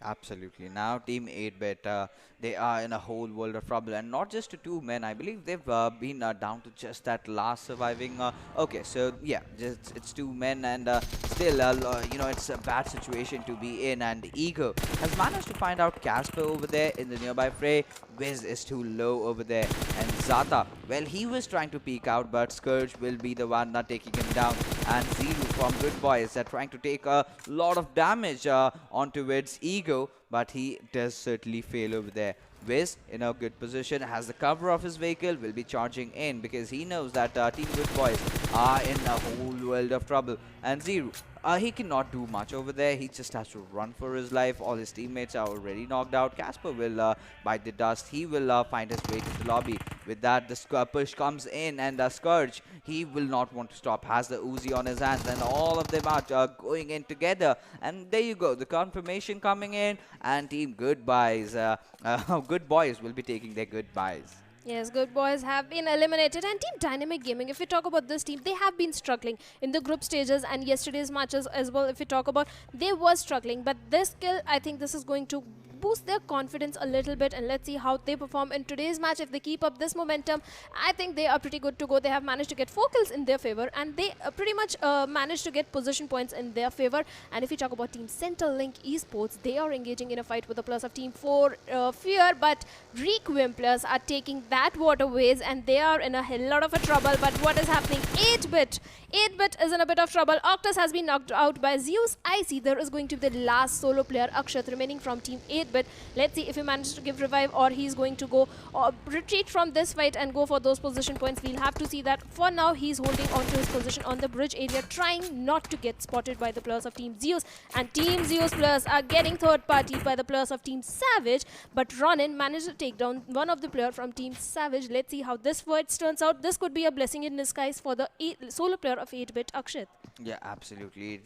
Absolutely. Now, Team 8-Bit, they are in a whole world of trouble, and not just to two men. I believe they've been down to just that last surviving. Okay, so yeah, just it's two men, and still, it's a bad situation to be in. And Ego has managed to find out Casper over there in the nearby fray. Wiz is too low over there, and Zata, well, he was trying to peek out, but Scourge will be the one not taking him down. And Zero from Good Boys are trying to take a lot of damage onto its ego, but he does certainly fail over there. Wiz, in a good position, has the cover of his vehicle, will be charging in because he knows that Team Good Boys are in a whole world of trouble. And Zero, he cannot do much over there. He just has to run for his life. All his teammates are already knocked out. Casper will bite the dust. He will find his way to the lobby. With that, the push comes in, and Scourge, he will not want to stop. Has the Uzi on his hands, and all of them are going in together. And there you go, the confirmation coming in, and Team Goodbyes, Good Boys will be taking their goodbyes. Yes, Good Boys have been eliminated. And Team Dynamic Gaming, if we talk about this team, they have been struggling in the group stages and yesterday's matches as well. If we talk about, they were struggling. But this skill, I think this is going to boost their confidence a little bit, and let's see how they perform in today's match. If they keep up this momentum, I think they are pretty good to go. They have managed to get 4 kills in their favor, and they pretty much managed to get position points in their favor. And if we talk about Team Centrelink Esports, they are engaging in a fight with the plus of Team 4 Fear, but Requiem players are taking that waterways, and they are in a hell lot of a trouble. But what is happening? 8-Bit is in a bit of trouble. Octus has been knocked out by Zeus. I see there is going to be the last solo player, Akshat, remaining from Team 8-Bit. Let's see if he manages to give revive, or he's going to go retreat from this fight and go for those position points. We'll have to see that. For now, he's holding on to his position on the bridge area, trying not to get spotted by the players of Team Zeus. And Team Zeus players are getting third party by the players of Team Savage, but Ronin managed to take down one of the player from Team Savage. Let's see how this fight turns out. This could be a blessing in disguise for the solo player of 8-Bit, Akshat. Yeah, absolutely.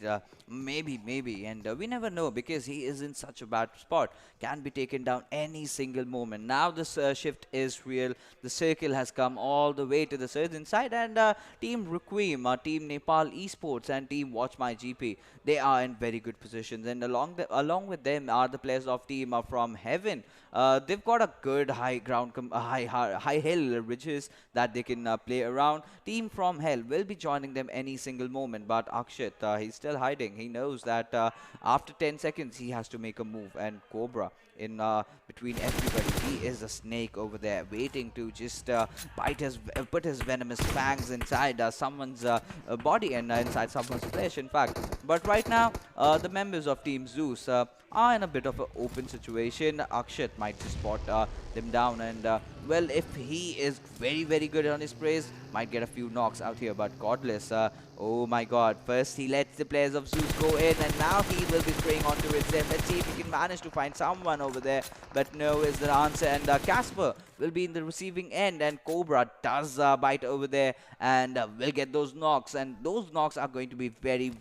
Maybe, and we never know because he is in such a bad spot. Can be taken down any single moment. Now this shift is real. The circle has come all the way to the certain side, and Team Requiem, Team Nepal Esports, and Team Watch My GP, they are in very good positions. And along with them are the players of Team from Heaven. They've got a good high ground, high hill ridges that they can play around. Team from Hell will be joining them any single moment, but Akshat, he's still hiding. He knows that after 10 seconds he has to make a move, and Cobra in between everybody. He is a snake over there, waiting to just put his venomous fangs inside someone's body and inside someone's flesh, in fact. But right now, the members of Team Zeus are in a bit of an open situation. Akshat might just spot them down, and well, if he is very good on his sprays, might get a few knocks out here. But Godless, oh my god, first he lets the players of Zeus go in, and now he will be spraying onto it. Let's see if he can manage to find someone over there, but no is the answer. And Casper will be in the receiving end, and Cobra does bite over there and will get those knocks, and those knocks are going to be very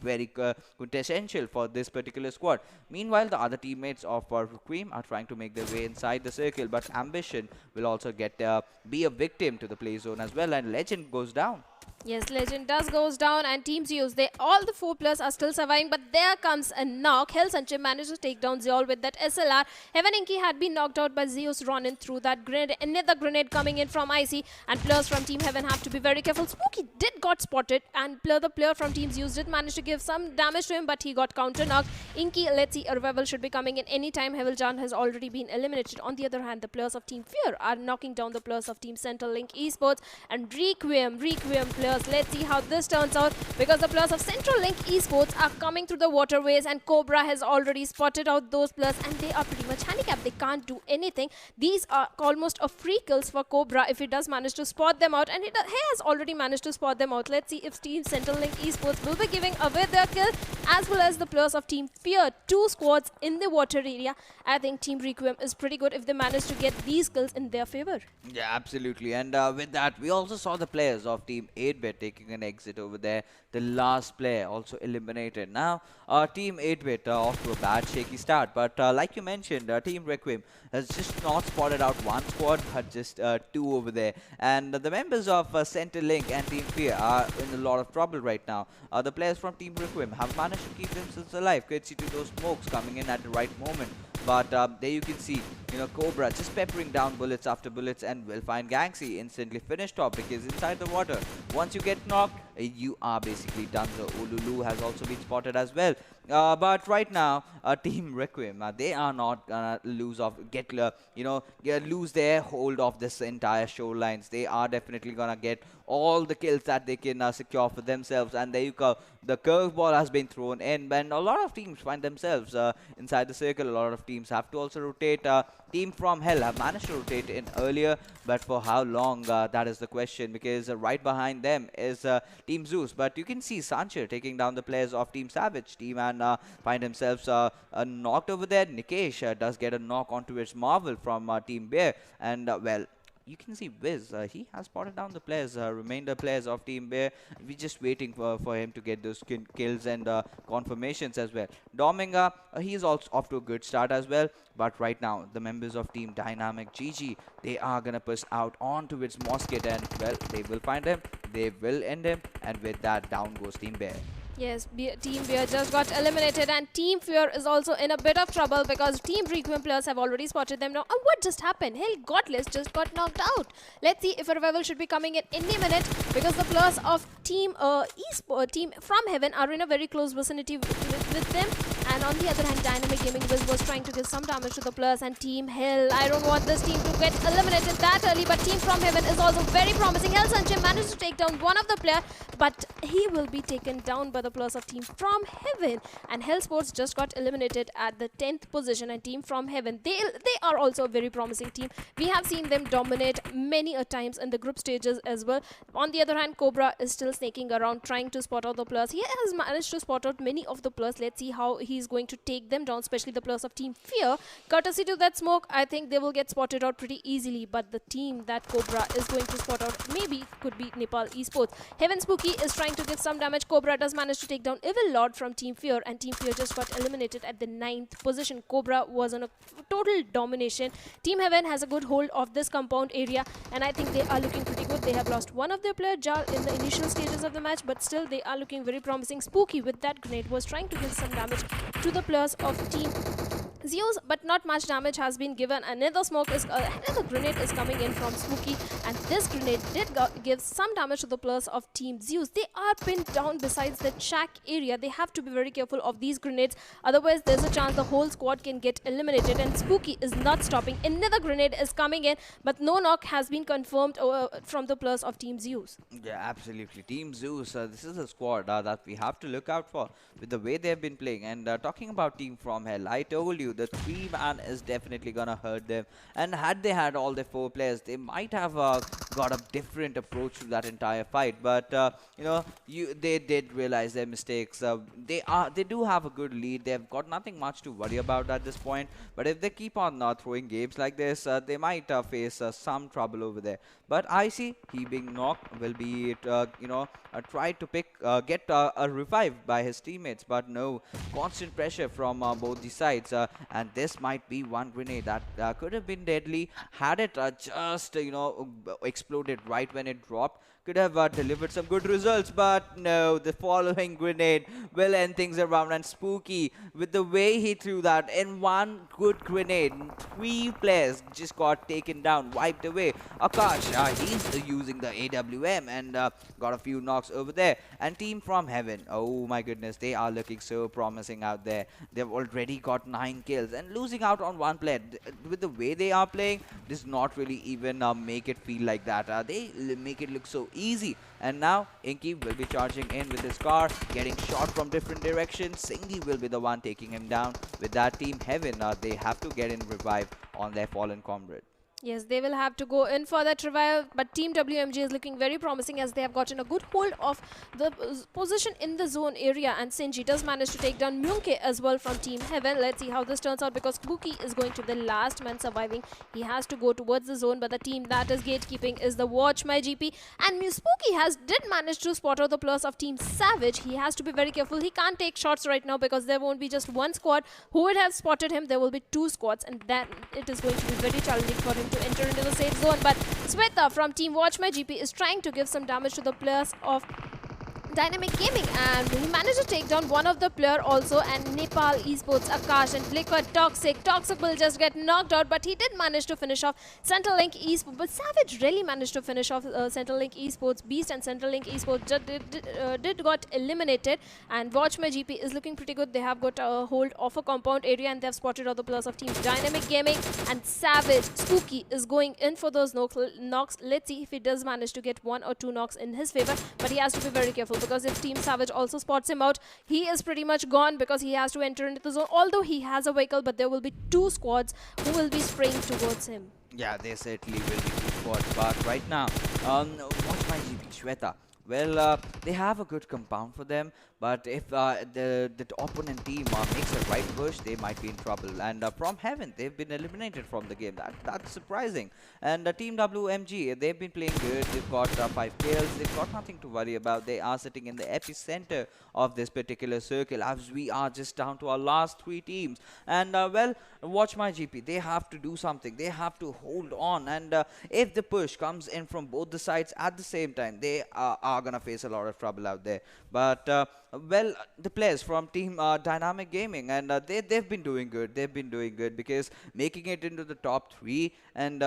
quintessential for this particular squad. Meanwhile, the other teammates of Requiem are trying to make their way inside the circle, but Ambition will also get be a victim to the play zone as well, and Legend goes down. Yes, Legend does goes down, and Team Zeus, all the 4 players are still surviving, but there comes a knock. Hell Sanche managed to take down Zeol with that SLR. Heaven Inky had been knocked out by Zeus Ronin through that grenade. Another grenade coming in from Icy, and players from Team Heaven have to be very careful. Spooky did got spotted, and the player from Team Zeus did manage to give some damage to him, but he got counter knocked. Inky, let's see, a revival should be coming in anytime. Heveljan has already been eliminated. On the other hand, the players of Team Fear are knocking down the players of Team Centrelink Esports, and Requiem players. Let's see how this turns out, because the players of Centrelink Esports are coming through the waterways, and Cobra has already spotted out those players, and they are pretty much handicapped. They can't do anything. These are almost a free kills for Cobra if he does manage to spot them out, and he has already managed to spot them out. Let's see if Team Centrelink Esports will be giving away their kill, as well as the players of Team Fear. 2 squads in the water area. I think Team Requiem is pretty good if they manage to get these kills in their favor. Yeah, absolutely. And with that, we also saw the players of Team 8-Bit taking an exit over there. The last player also eliminated. Now, Team 8-Bit off to a bad, shaky start. But like you mentioned, Team Requiem has just not spotted out one squad, but just 2 over there. And the members of Centrelink and Team Fear are in a lot of trouble right now. The players from Team Requiem have managed to keep themselves alive, courtesy to those smokes coming in at the right moment. But there you can see, Cobra just peppering down bullets after bullets, and will find Gangxi instantly finished off because inside the water, once you get knocked, you are basically done. So Ululu has also been spotted as well. But right now, Team Requiem, they are not gonna lose off, lose their hold of this entire shorelines. They are definitely gonna get all the kills that they can secure for themselves. And there you go. The curveball has been thrown in, and a lot of teams find themselves inside the circle. A lot of teams have to also rotate. Team from Hell have managed to rotate in earlier, but for how long? That is the question, because right behind them is Team Zeus. But you can see Sancher taking down the players of Team Savage team, and find themselves knocked over there. Nikesh does get a knock onto his Marvel from Team Bear, and well, you can see Wiz, he has spotted down the players, remainder players of Team Bear. We're just waiting for him to get those kills and confirmations as well. Dominga, he's also off to a good start as well. But right now, the members of Team Dynamic GG, they are going to push out onto its Mosket, and well, they will find him, they will end him, and with that, down goes Team Bear. Yes, Team Bear just got eliminated, and Team Fear is also in a bit of trouble because Team Requiem players have already spotted them now. And what just happened? Hell, Godless just got knocked out. Let's see if a revival should be coming in any minute, because the players of Team Team From Heaven are in a very close vicinity with them. And on the other hand, Dynamic Gaming was trying to give some damage to the players, and Team Hell, I don't want this team to get eliminated that early, but Team From Heaven is also very promising. Hell Sanjay managed to take down one of the players, but he will be taken down by the players of Team From Heaven. And Hell Sports just got eliminated at the 10th position, and Team From Heaven, they are also a very promising team. We have seen them dominate many a times in the group stages as well. On the other hand, Cobra is still snaking around trying to spot out the players. He has managed to spot out many of the players. Let's see how he's going to take them down, especially the players of Team Fear. Courtesy to that smoke, I think they will get spotted out pretty easily, but the team that Cobra is going to spot out maybe could be Nepal Esports. Heaven Spooky is trying to give some damage. Cobra does manage to take down Evil Lord from Team Fear, and Team Fear just got eliminated at the 9th position. Cobra was on a total domination. Team Heaven has a good hold of this compound area, and I think they are looking pretty good. They have lost one of their players, Jal, in the initial stages of the match, but still they are looking very promising. Spooky with that grenade was trying to give some damage to the players of Team Zeus, but not much damage has been given. Another grenade is coming in from Spooky, and this grenade did give some damage to the players of Team Zeus. They are pinned down besides the shack area. They have to be very careful of these grenades, otherwise there's a chance the whole squad can get eliminated, and Spooky is not stopping. Another grenade is coming in, but no knock has been confirmed from the players of Team Zeus. Yeah, absolutely. Team Zeus, this is a squad that we have to look out for with the way they've been playing. And talking about Team From Hell, I told you the 3-man is definitely gonna hurt them. And had they had all their 4 players, they might have got a different approach to that entire fight. But they did realize their mistakes. They do have a good lead. They've got nothing much to worry about at this point. But if they keep on throwing games like this, they might face some trouble over there. But I see he being knocked will be try to get a revive by his teammates, but no, constant pressure from both the sides, and this might be one grenade that could have been deadly had it just exploded right when it dropped. Could have delivered some good results, but no, the following grenade will end things around. And Spooky, with the way he threw that in one good grenade, 3 players just got taken down, wiped away. Akash, he's using the AWM and got a few knocks over there. And Team From Heaven, oh my goodness, they are looking so promising out there. They've already got 9 kills, and losing out on 1 player with the way they are playing does not really even make it feel like that. They make it look so easy. And now Inky will be charging in with his car, getting shot from different directions. Singy will be the one taking him down. With that, Team Heaven, they have to get in revive on their fallen comrade. Yes, they will have to go in for that revival, but Team WMG is looking very promising as they have gotten a good hold of the position in the zone area, and Sinji does manage to take down Myunke as well from Team Heaven. Let's see how this turns out, because Spooky is going to be the last man surviving. He has to go towards the zone, but the team that is gatekeeping is the Watch My GP, and Spooky did manage to spot out the players of Team Savage. He has to be very careful. He can't take shots right now because there won't be just one squad who would have spotted him. There will be 2 squads, and then it is going to be very challenging for him to enter into the safe zone. But Sweta from Team Watch My GP is trying to give some damage to the players of Dynamic Gaming, and he managed to take down one of the player also, and Nepal Esports Akash and Flicker Toxic will just get knocked out, but he did manage to finish off Central Link Esports. But Savage really managed to finish off Central Link Esports. Beast and Central Link Esports did got eliminated, and Watch My GP is looking pretty good. They have got a hold of a compound area, and they have spotted all the players of Team Dynamic Gaming, and Savage Spooky is going in for those knocks. Let's see if he does manage to get one or two knocks in his favor, but he has to be very careful, because if Team Savage also spots him out, he is pretty much gone, because he has to enter into the zone. Although he has a vehicle, but there will be two squads who will be spraying towards him. Yeah, they certainly will be good squads. But right now, watch my GP, Shweta. Well, they have a good compound for them, but if the opponent team makes a right push, they might be in trouble. And from Heaven, they've been eliminated from the game. That's surprising. And Team WMG, they've been playing good. They've got 5 kills. They've got nothing to worry about. They are sitting in the epicenter of this particular circle, as we are just down to our last 3 teams. And well, watch my GP. They have to do something. They have to hold on. And if the push comes in from both the sides at the same time, they are gonna face a lot of trouble out there. But well, the players from Team Dynamic Gaming, and they've been doing good. They've been doing good, because making it into the top 3, and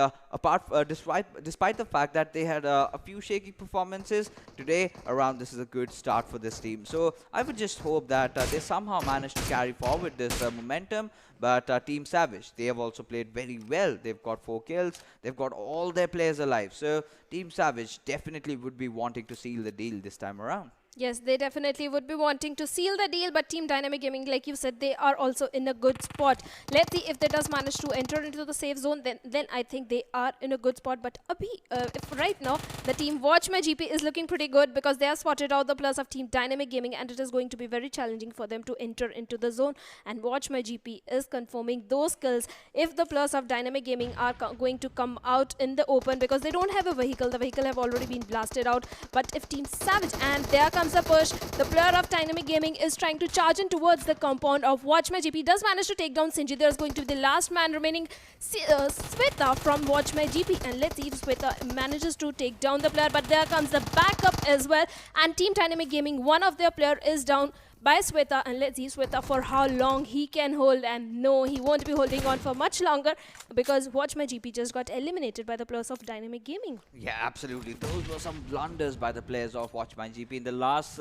despite the fact that they had a few shaky performances today around, this is a good start for this team. So I would just hope that they somehow manage to carry forward this momentum. But Team Savage, they have also played very well. They've got 4 kills. They've got all their players alive. So Team Savage definitely would be wanting to seal the deal this time around. Yes, they definitely would be wanting to seal the deal, but Team Dynamic Gaming, like you said, they are also in a good spot. Let's see if they does manage to enter into the safe zone, then I think they are in a good spot. But if right now the team Watch My GP is looking pretty good, because they have spotted out the players of Team Dynamic Gaming, and it is going to be very challenging for them to enter into the zone. And Watch My GP is confirming those kills if the players of Dynamic Gaming are going to come out in the open, because they don't have a vehicle. The vehicle have already been blasted out. But if Team Savage, and there comes a push. The player of Dynamic Gaming is trying to charge in towards the compound of Watch My GP. Does manage to take down Sinji. There's going to be the last man remaining, Sweta from Watch My GP. And let's see if Sweta manages to take down the player. But there comes the backup as well. And Team Dynamic Gaming, one of their player is down by Sweta, and let's see Sweta for how long he can hold. And no, he won't be holding on for much longer, because Watch My GP just got eliminated by the players of Dynamic Gaming. Yeah, absolutely. Those were some blunders by the players of Watch My GP in the last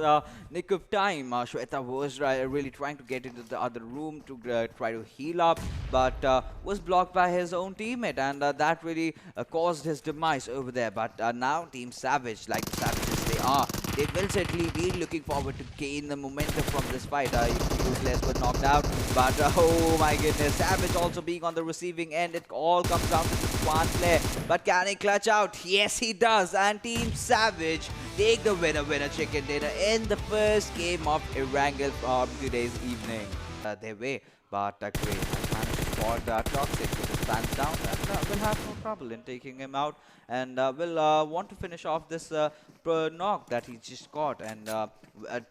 nick of time. Shweta was really trying to get into the other room to try to heal up, but was blocked by his own teammate, and that really caused his demise over there. But now Team Savage, like the Savages they are, they will certainly be looking forward to gain the momentum from this fight. Useless were knocked out, but oh my goodness, Savage also being on the receiving end. It all comes down to this one player, but can he clutch out? Yes, he does. And Team Savage take the winner chicken dinner in the first game of Erangel from today's evening. Their way, but great. Managed to spot Toxic with his pants down, and will have no trouble in taking him out, and will want to finish off this knock that he just got. And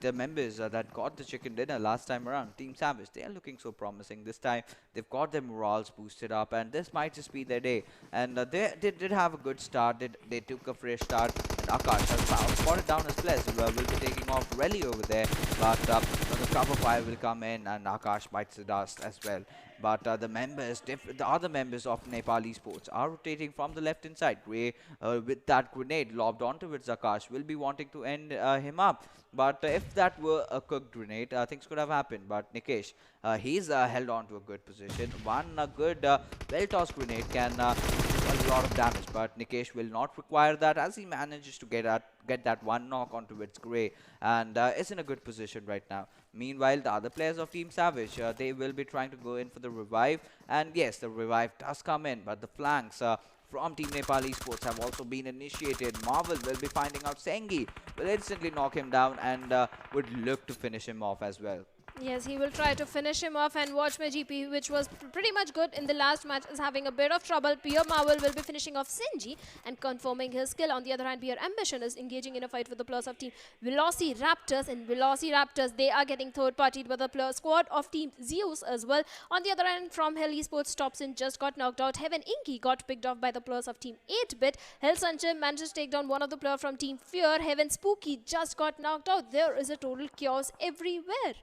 the members that got the chicken dinner last time around, Team Savage, they are looking so promising this time. They've got their morals boosted up, and this might just be their day. And they did have a good start. They took a fresh start, and Akash has spotted down his players. Will be taking off Relly over there, but the cover fire will come in, and Akash bites the dust as well. But the other members of Nepal Esports are rotating from the left hand side. Gray, with that grenade lobbed onto it, Akash will be wanting to end him up. But if that were a cooked grenade, things could have happened. But Nikesh, he's held on to a good position. One good well-tossed grenade can do a lot of damage, but Nikesh will not require that, as he manages to get that one knock onto its Gray, and is in a good position right now. Meanwhile, the other players of Team Savage, they will be trying to go in for the revive, and yes, the revive does come in, but the flanks from Team Nepal Esports have also been initiated. Marvel will be finding out Sengi, will instantly knock him down, and would look to finish him off as well. Yes, he will try to finish him off, and watch my GP, which was pretty much good in the last match, is having a bit of trouble. Pierre Marvel will be finishing off Sinji and confirming his skill. On the other hand, Pierre Ambition is engaging in a fight with the players of team Velociraptors. And Velociraptors, they are getting third-partied by the player squad of team Zeus as well. On the other hand, from Hell Esports, Topson just got knocked out. Heaven Inky got picked off by the players of team 8-bit. Hell Sanchim manages to take down one of the players from team Fear. Heaven Spooky just got knocked out. There is a total chaos everywhere.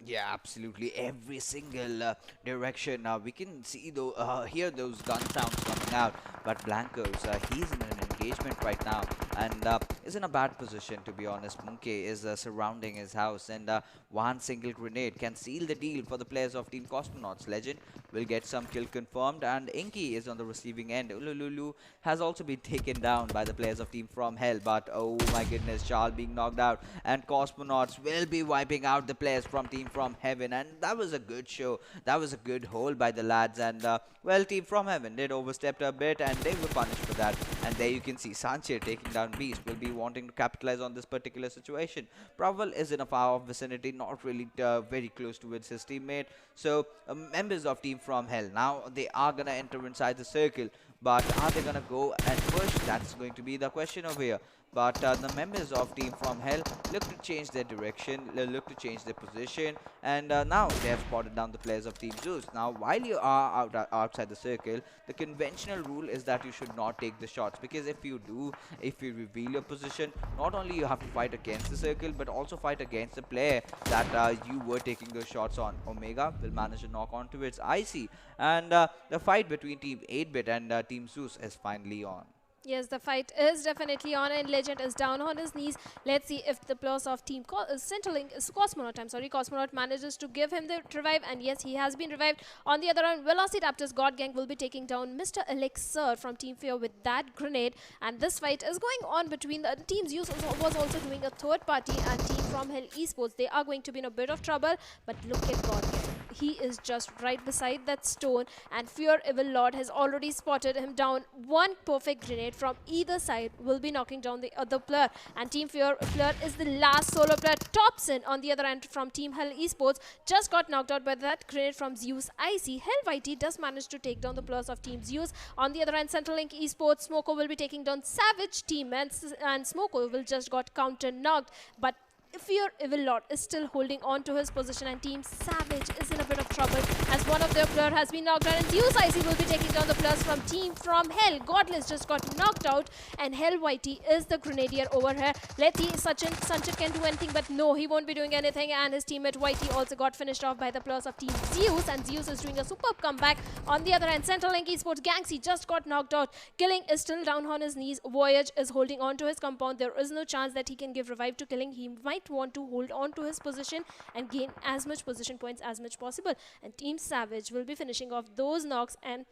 Yeah, absolutely. Every single direction. We can see though, hear those gun sounds coming out. But Blancos, he's in an engagement right now and is in a bad position, to be honest. Munke is surrounding his house, and one single grenade can seal the deal for the players of Team Cosmonauts. Legend will get some kill confirmed, and Inky is on the receiving end. Ulululu has also been taken down by the players of Team From Hell, but oh my goodness, Charles being knocked out, and Cosmonauts will be wiping out the players from Team From Heaven, and that was a good show. That was a good hold by the lads, and well, Team From Heaven did overstepped a bit, and they were punished for that. And there you can see Sanche taking down Beast, will be wanting to capitalize on this particular situation. Provel is in a far off vicinity, not really very close towards his teammate. So members of Team From Hell, now they are gonna enter inside the circle, but are they gonna go and push? That's going to be the question over here. But the members of Team From Hell look to change their direction, look to change their position, and now they have spotted down the players of Team Zeus. Now, while you are outside the circle, the conventional rule is that you should not take the shots, because if you do, if you reveal your position, not only you have to fight against the circle, but also fight against the player that you were taking those shots on. Omega will manage to knock onto its IC, and the fight between Team 8-bit and Team Zeus is finally on. Yes, the fight is definitely on, and Legend is down on his knees. Let's see if the players of Team Centrelink, Cosmonaut manages to give him the revive, and yes, he has been revived. On the other hand, Velociraptors God Gang will be taking down Mr. Elixir from Team Fear with that grenade, and this fight is going on between the teams. Zeus was also doing a third party, and Team From Hell Esports, they are going to be in a bit of trouble, but look at God Gang. He is just right beside that stone, and Fear Evil Lord has already spotted him down. One perfect grenade from either side will be knocking down the other player, and Team Fear is the last solo player. Topson, on the other hand, from Team Hell Esports, just got knocked out by that grenade from Zeus IC. Hell Whitey does manage to take down the players of Team Zeus. On the other hand, Centrelink Esports, Smoko will be taking down Savage Team, and Smoko will just got counter knocked, but Fear Evil Lord is still holding on to his position, and Team Savage is in a bit of trouble as one of their players has been knocked out, and Zeus IC will be taking down the players from Team From Hell. Godless just got knocked out, and Hell Whitey is the grenadier over here. Let's see, Sanchit can do anything, but no, he won't be doing anything, and his teammate Whitey also got finished off by the players of Team Zeus, and Zeus is doing a superb comeback. On the other hand, Centrelink Esports, Gangsy just got knocked out. Killing is still down on his knees. Voyage is holding on to his compound. There is no chance that he can give revive to Killing. He might want to hold on to his position and gain as much position points as much possible, and Team Savage will be finishing off those knocks and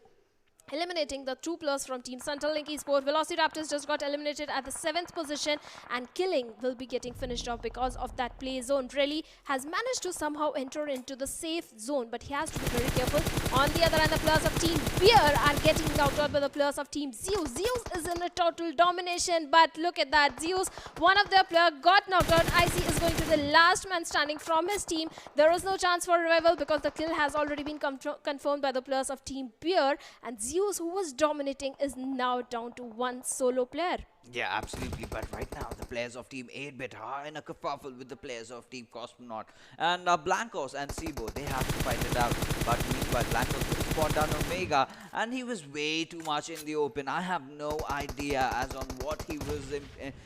eliminating the two players from Team Centrelink Esports. Velociraptors just got eliminated at the 7th position, and Killing will be getting finished off because of that play zone. Relly has managed to somehow enter into the safe zone, but he has to be very careful. On the other hand, the players of Team Beer are getting knocked out by the players of Team Zeus. Zeus is in a total domination, but look at that. Zeus, one of their players got knocked out. IC is going to be the last man standing from his team. There is no chance for revival because the kill has already been confirmed by the players of Team Beer, and Zeus, who was dominating, is now down to one solo player. Yeah, absolutely. But right now, the players of Team 8-bit are in a kerfuffle with the players of Team Cosmonaut. And Blancos and Sibo, they have to fight it out. But meanwhile, Blancos will spot down Omega, and he was way too much in the open. I have no idea as on what he was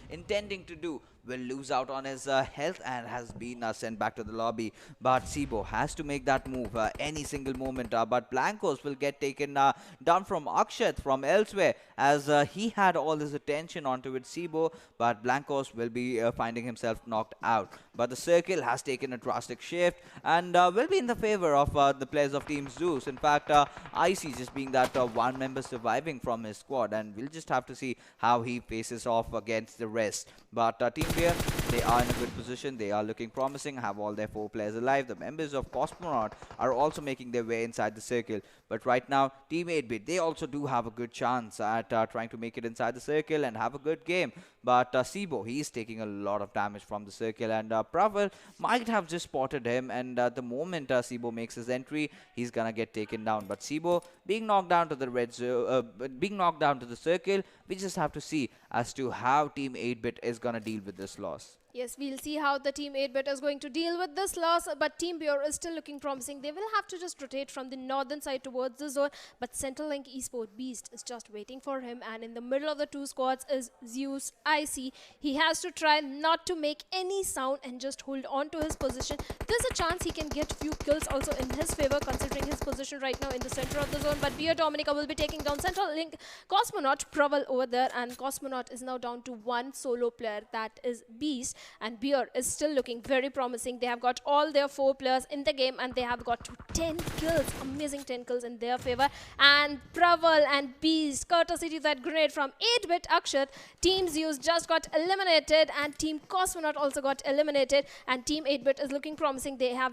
intending to do. Will lose out on his health and has been sent back to the lobby. But Sibo has to make that move any single moment. But Blancos will get taken down from Akshat from elsewhere, as he had all his attention onto it, Sibo. But Blancos will be finding himself knocked out. But the circle has taken a drastic shift and will be in the favor of the players of Team Zeus. In fact, IC just being that one member surviving from his squad, and we'll just have to see how he faces off against the rest. But Team Beer they are in a good position. They are looking promising, have all their 4 players alive. The members of Cosmonaut are also making their way inside the circle. But right now, Team 8-Bit, they also do have a good chance at trying to make it inside the circle and have a good game. But Sibo, he's taking a lot of damage from the circle, and Praval might have just spotted him. And the moment Sibo makes his entry, he's gonna get taken down. But Sibo being knocked down to the being knocked down to the circle, we just have to see as to how Team 8-Bit is gonna deal with this loss. Yes, we'll see how the Team 8-Bit is going to deal with this loss, but Team Pure is still looking promising. They will have to just rotate from the northern side towards the zone, but Central Link Esport Beast is just waiting for him, and in the middle of the two squads is Zeus IC. He has to try not to make any sound and just hold on to his position. There's a chance he can get few kills also in his favor, considering his position right now in the center of the zone, but Beer Dominica will be taking down Central Link Cosmonaut Praval over there, and Cosmonaut is now down to one solo player, that is Beast. And Beer is still looking very promising. They have got all their 4 players in the game, and they have got 10 kills. Amazing 10 kills in their favor. And Praval and Beast, courtesy to that grenade from 8-Bit Akshat, Team Zeus just got eliminated, and Team Cosmonaut also got eliminated. And Team 8-Bit is looking promising. They are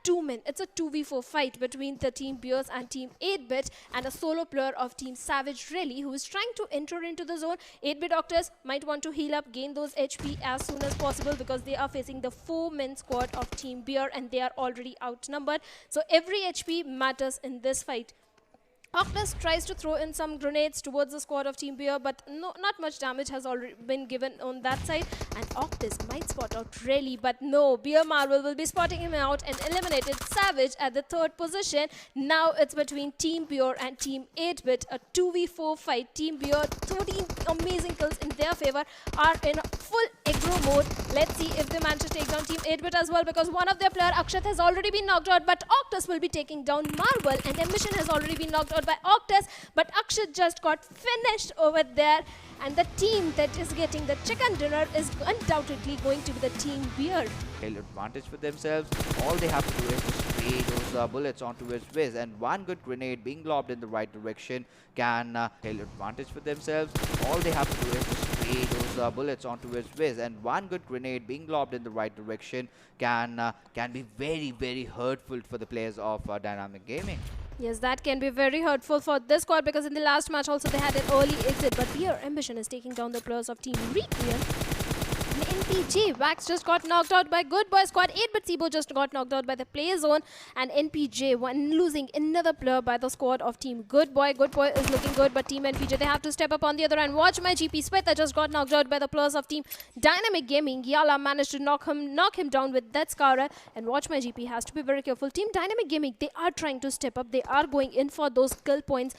2 men. It's a 2v4 fight between the Team Beers and Team 8-Bit, and a solo player of Team Savage Rally who is trying to enter into the zone. 8-Bit Octus might want to heal up, gain those HP as soon as possible, because they are facing the 4-man squad of Team Beer, and they are already outnumbered. So every HP matters in this fight. Octus tries to throw in some grenades towards the squad of Team Beer, but not much damage has already been given on that side. And Octus might spot out Rayleigh, but no, Beer Marvel will be spotting him out and eliminated Savage at the 3rd position. Now it's between Team Beer and Team 8-Bit, a 2v4 fight. Team Beer, 13 amazing kills in their favor, are in full aggro mode. Let's see if they manage to take down Team 8-Bit as well, because one of their player, Akshat, has already been knocked out, but Octus will be taking down Marvel, and Ambition has already been knocked out by Octus, but Akshat just got finished over there, and the team that is getting the chicken dinner is undoubtedly going to be the Team Beer. Advantage for themselves. All they have to do is to spray those bullets onto his whiz, and one good grenade being lobbed in the right direction can advantage for themselves. All they have to do is to spray those bullets onto his whiz, and one good grenade being lobbed in the right direction can be very, very hurtful for the players of Dynamic Gaming. Yes, that can be very hurtful for this squad, because in the last match also they had an early exit, but Beer Ambition is taking down the players of Team Requiem. NPJ Wax just got knocked out by Good Boy squad. 8-Bit Sibo just got knocked out by the play zone, and NPJ losing another player by the squad of Team Good Boy. Good Boy is looking good, but Team NPJ, they have to step up on the other end. Watch my GP. Sweta just got knocked out by the players of Team Dynamic Gaming. Yala managed to knock him down with that Skara, and Watch my GP has to be very careful. Team Dynamic Gaming, they are trying to step up. They are going in for those kill points.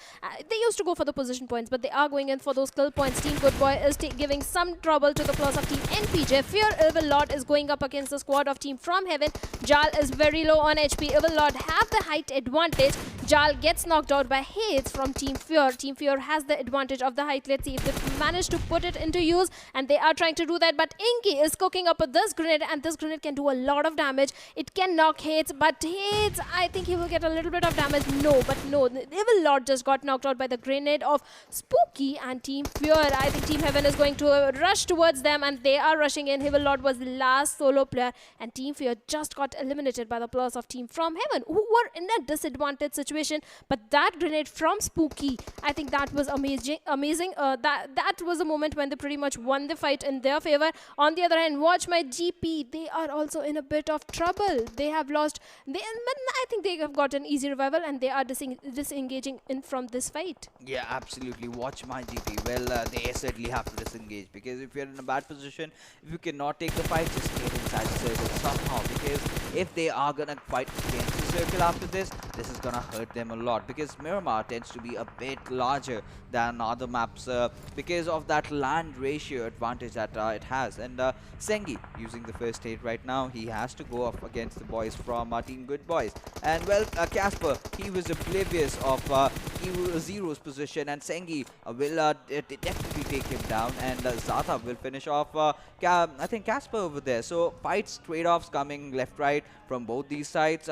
They used to go for the position points, but they are going in for those kill points. Team Good Boy is giving some trouble to the players of Team NPJ. Fear Evil Lord is going up against the squad of Team From Heaven. Jal is very low on HP. Evil Lord have the height advantage. Jal gets knocked out by Hades from Team Fear. Team Fear has the advantage of the height. Let's see if they manage to put it into use, and they are trying to do that, but Inky is cooking up with this grenade, and this grenade can do a lot of damage. It can knock Hades, but Hades, I think he will get a little bit of damage. No, the Evil Lord just got knocked out by the grenade of Spooky and Team Fear. I think Team Heaven is going to rush towards them, and they are rushing in. Evil Lord was the last solo player, and Team Fear just got eliminated by the players of Team From Heaven, who were in a disadvantaged situation. But that grenade from Spooky, I think that was amazing. That was a moment when they pretty much won the fight in their favor. On the other hand, Watch my GP, they are also in a bit of trouble. They have lost. I think they have got an easy revival, and they are disengaging in from this fight. Yeah, absolutely. Watch my GP. Well, they certainly have to disengage, because if you're in a bad position, if you cannot take the fight, just get inside the circle somehow, because if they are gonna fight against the circle after this is gonna hurt them a lot, because Miramar tends to be a bit larger than other maps because of that land ratio advantage that it has. And Sengi using the first aid right now, he has to go up against the boys from Team Good Boys. And well, Casper, he was oblivious of Zero's position, and Sengi will definitely take him down, and Zata will finish off I think Casper over there. So fights, trade-offs coming left, right from both these sides.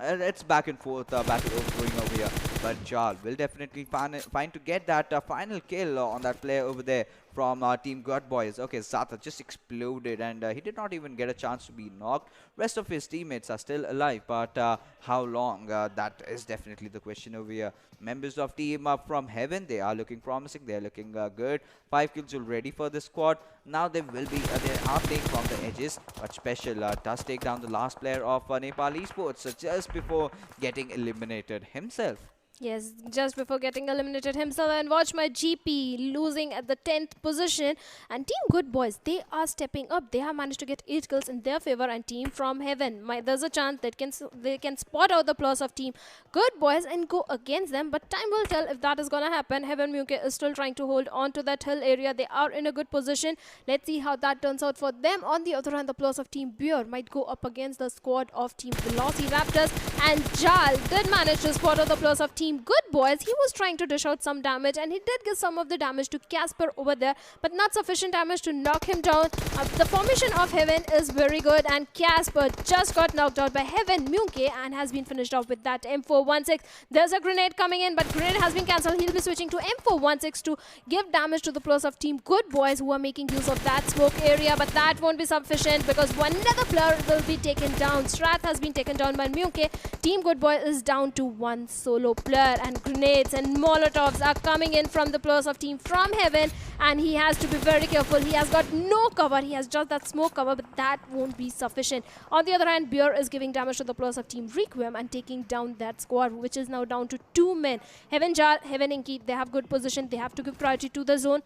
It's back and forth battle going over here. but Jarl will definitely find to get that final kill on that player over there from Team God Boys. Okay, Zata just exploded and he did not even get a chance to be knocked. Rest of his teammates are still alive, but how long? That is definitely the question over here. Members of team from Heaven, they are looking promising. They are looking good. 5 kills already for this squad. Now they will be, they are playing from the edges, but Special does take down the last player of Nepal Esports just before getting eliminated himself. Yes, just before getting eliminated himself. And watch my GP losing at the 10th position. And Team Good Boys, they are stepping up. They have managed to get 8 kills in their favor. And Team From Heaven, there's a chance that they can spot out the plus of Team Good Boys and go against them. But time will tell if that is going to happen. Heaven Muke is still trying to hold on to that hill area. They are in a good position. Let's see how that turns out for them. On the other hand, the plus of Team Beer might go up against the squad of Team Velociraptors. And Jal did manage to spot out the plus of Team Good Boys. He was trying to dish out some damage and he did give some of the damage to Casper over there, but not sufficient damage to knock him down. The formation of Heaven is very good and Casper just got knocked out by Heaven Muke and has been finished off with that M416. There's a grenade coming in, but grenade has been cancelled. He'll be switching to M416 to give damage to the plus of Team Good Boys, who are making use of that smoke area, but that won't be sufficient because one another player will be taken down. Strath has been taken down by Muke. Team Good Boy is down to one solo player, and grenades and molotovs are coming in from the players of Team From Heaven, and he has to be very careful. He has got no cover. He has just that smoke cover, but that won't be sufficient. On the other hand, Beer is giving damage to the players of Team Requiem and taking down that squad, which is now down to 2 men. Heaven Jar, Heaven Inky, they have good position. They have to give priority to the zone.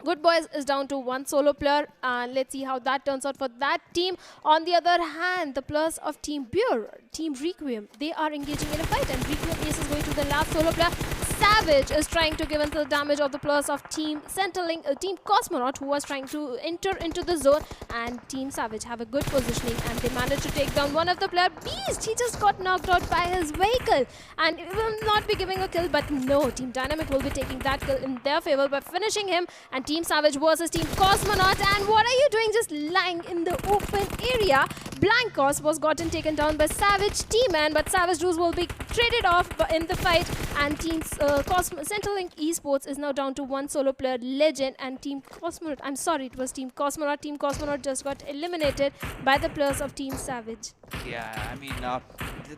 Good Boys is down to one solo player, and let's see how that turns out for that team. On the other hand, the plus of Team Beer, Team Requiem, they are engaging in a fight, and Requiem Ace is going to the last solo player. Savage is trying to give into the damage of the plus of Team Centerlink, Team Cosmonaut, who was trying to enter into the zone, and Team Savage have a good positioning and they managed to take down one of the player. Beast, he just got knocked out by his vehicle and it will not be giving a kill, but no, Team Dynamic will be taking that kill in their favor by finishing him. And Team Savage versus Team Cosmonaut, and what are you doing just lying in the open area? Blancos was gotten taken down by Savage T-Man, but Savage Juice will be traded off in the fight, and Team Centerlink Esports is now down to one solo player, Legend, and Team Cosmonaut. I'm sorry, it was Team Cosmonaut. Team Cosmonaut just got eliminated by the players of Team Savage. Yeah, I mean,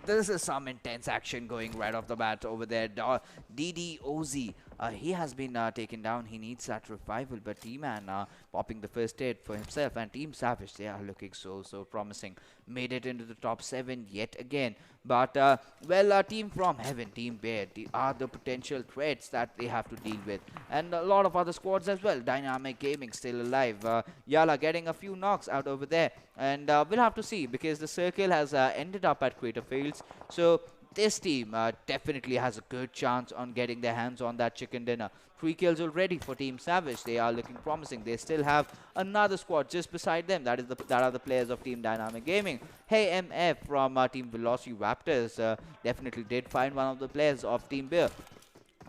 this is some intense action going right off the bat over there. DDOZ, he has been taken down. He needs that revival, but T-Man popping the first aid for himself, and Team Savage, they are looking so promising. Made it into the top 7 yet again. But, well, Team From Heaven, Team Bear, are the potential threats that they have to deal with. And a lot of other squads as well. Dynamic Gaming still alive. Yala getting a few knocks out over there. And we'll have to see, because the circle has ended up at Crater Fields. So this team definitely has a good chance on getting their hands on that chicken dinner. 3 kills already for Team Savage. They are looking promising. They still have another squad just beside them. That are the players of Team Dynamic Gaming. Hey MF from Team Velociraptors definitely did find one of the players of Team Beer.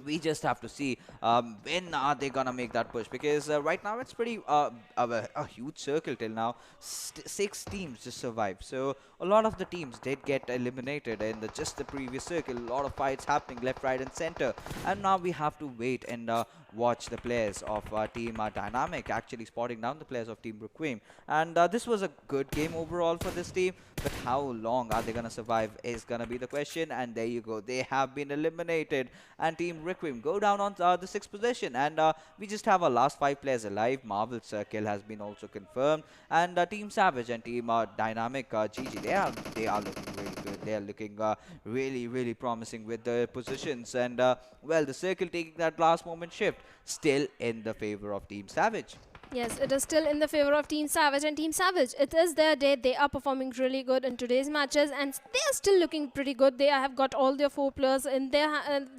We just have to see when are they gonna make that push, because right now it's pretty a huge circle till now. 6 teams just survived, so a lot of the teams did get eliminated in just the previous circle. A lot of fights happening left, right, and center, and now we have to wait and watch the players of Team Dynamic actually spotting down the players of Team Requiem. And this was a good game overall for this team, but how long are they gonna survive is gonna be the question. And there you go, they have been eliminated, and Team Requiem go down on the 6th position, and we just have our last 5 players alive. Marvel's kill has been also confirmed, and Team Savage and Team Dynamic GG, they are looking really good. They are looking really promising with the positions, and well, the circle taking that last moment shift still in the favor of Team Savage. Yes, it is still in the favor of Team Savage, and Team Savage, it is their day. They are performing really good in today's matches, and they are still looking pretty good. They have got all their 4 players in their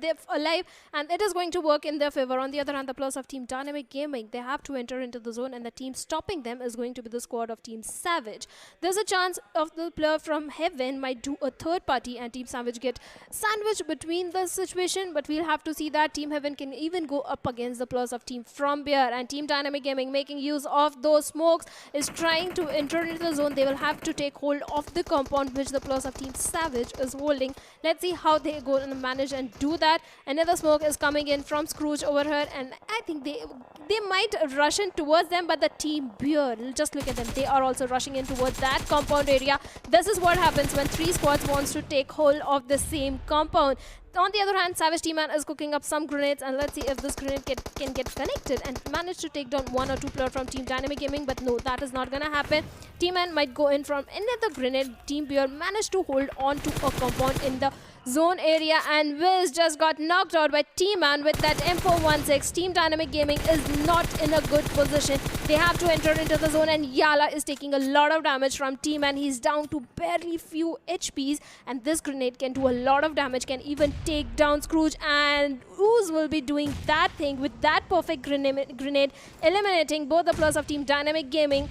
they're alive, and it is going to work in their favor. On the other hand, the players of Team Dynamic Gaming, they have to enter into the zone, and the team stopping them is going to be the squad of Team Savage. There's a chance of the player from Heaven might do a third party, and Team Savage get sandwiched between the situation, but we'll have to see that. Team Heaven can even go up against the players of Team From Beer, and Team Dynamic Gaming making use of those smokes, is trying to enter into the zone. They will have to take hold of the compound which the players of Team Savage is holding. Let's see how they go and manage and do that. Another smoke is coming in from Scrooge over here, and I think they might rush in towards them, but the Team Beer, just look at them, they are also rushing in towards that compound area. This is what happens when three squads wants to take hold of the same compound. On the other hand, Savage T-Man is cooking up some grenades, and let's see if this grenade can get connected and manage to take down one or two players from Team Dynamic Gaming, but no, that is not gonna happen. T-Man might go in from another grenade. Team Beer managed to hold on to a compound in the zone area, and Wiz just got knocked out by T-Man with that M416. Team Dynamic Gaming is not in a good position. They have to enter into the zone, and Yala is taking a lot of damage from T-Man. He's down to barely few HPs, and this grenade can do a lot of damage, can even take down Scrooge, and Ooze will be doing that thing with that perfect grenade, eliminating both the players of Team Dynamic Gaming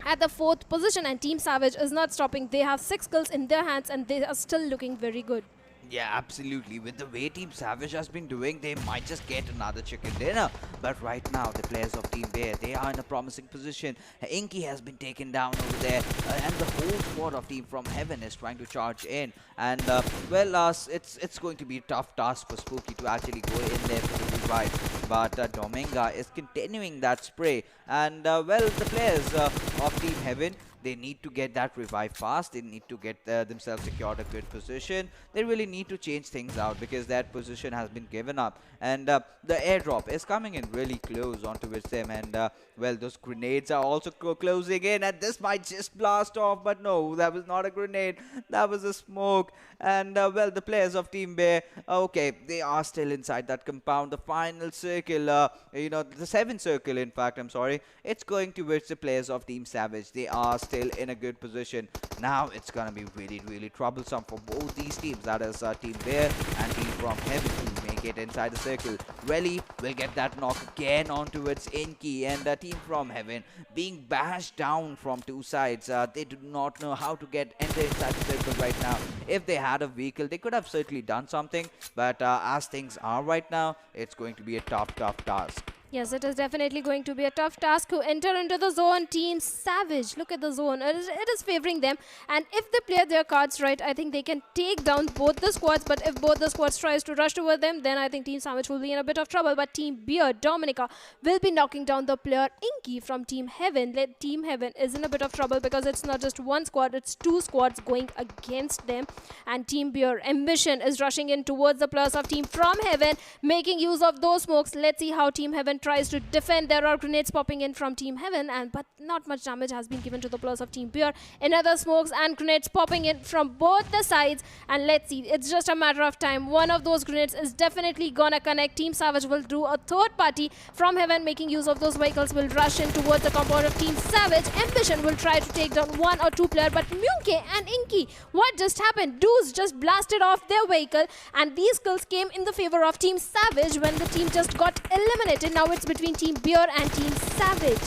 at the 4th position. And Team Savage is not stopping. They have 6 kills in their hands, and they are still looking very good. Yeah, absolutely. With the way Team Savage has been doing, they might just get another chicken dinner. But right now, the players of Team Bear, they are in a promising position. Inky has been taken down over there, and the whole squad of Team from Heaven is trying to charge in. And well, it's going to be a tough task for Spooky to actually go in there for the revive. But Dominga is continuing that spray, and well, the players of Team Heaven, they need to get that revive fast. They need to get themselves secured a good position. They really need to change things out because that position has been given up. And the airdrop is coming in really close onto them. And well, those grenades are also closing in. And this might just blast off. But no, that was not a grenade. That was a smoke. And well, the players of Team Bear, okay, they are still inside that compound. The final circle, you know, the 7th circle, in fact, I'm sorry. It's going towards the players of Team Savage. They are still in a good position. Now it's gonna be really, really troublesome for both these teams. That is Team Bear and Team from Heaven to make it inside the circle. Relly will get that knock again onto its Inky, and Team from Heaven being bashed down from 2 sides. They do not know how to enter inside the circle right now. If they had a vehicle, they could have certainly done something, but as things are right now, it's going to be a tough task. Yes, it is definitely going to be a tough task to enter into the zone. Team Savage, look at the zone. It is favoring them. And if they play their cards right, I think they can take down both the squads. But if both the squads tries to rush toward them, then I think Team Savage will be in a bit of trouble. But Team Beer, Dominica, will be knocking down the player Inky from Team Heaven. Team Heaven is in a bit of trouble because it's not just one squad, it's 2 squads going against them. And Team Beer, Ambition, is rushing in towards the players of Team from Heaven, making use of those smokes. Let's see how Team Heaven tries to defend. There are grenades popping in from Team Heaven, but not much damage has been given to the players of Team Beer. Another smokes and grenades popping in from both the sides, and let's see, it's just a matter of time. One of those grenades is definitely gonna connect. Team Savage will do a 3rd party from Heaven, making use of those vehicles, will rush in towards the compound of Team Savage. Ambition will try to take down 1 or 2 players, but Myunke and Inky, what just happened? Dudes just blasted off their vehicle, and these kills came in the favor of Team Savage when the team just got eliminated. Now it's between Team Beer and Team Savage.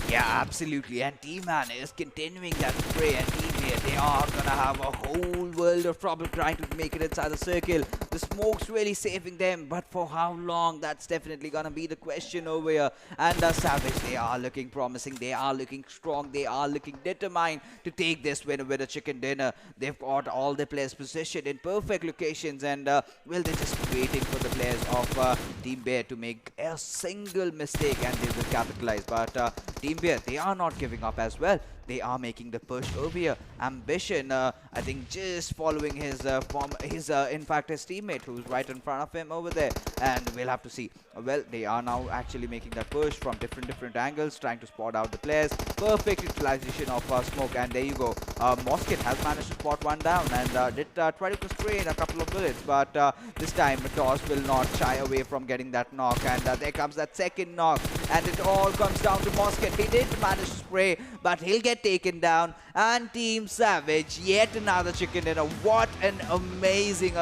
Yeah, absolutely. And T-Man is continuing that spray, and Team Bear, they are gonna have a whole world of trouble trying to make it inside the circle. The smoke's really saving them, but for how long? That's definitely gonna be the question over here. And Savage, they are looking promising, they are looking strong, they are looking determined to take this win with a chicken dinner. They've got all the players positioned in perfect locations, and well, they're just waiting for the players of Team Bear to make a single mistake, and they will capitalize. But Team Bear, they are not giving up as well. They are making the push over here. Ambition, I think, just following his in fact, his teammate who's right in front of him over there. And we'll have to see. Well, they are now actually making that push from different angles, trying to spot out the players. Perfect utilization of smoke, and there you go. Mosket has managed to spot one down, and did try to spray in a couple of bullets, but this time Toss will not shy away from getting that knock, and there comes that 2nd knock, and it all comes down to Mosket. He did manage to spray, but he'll get taken down. And Team Savage, yet another chicken dinner. What an amazing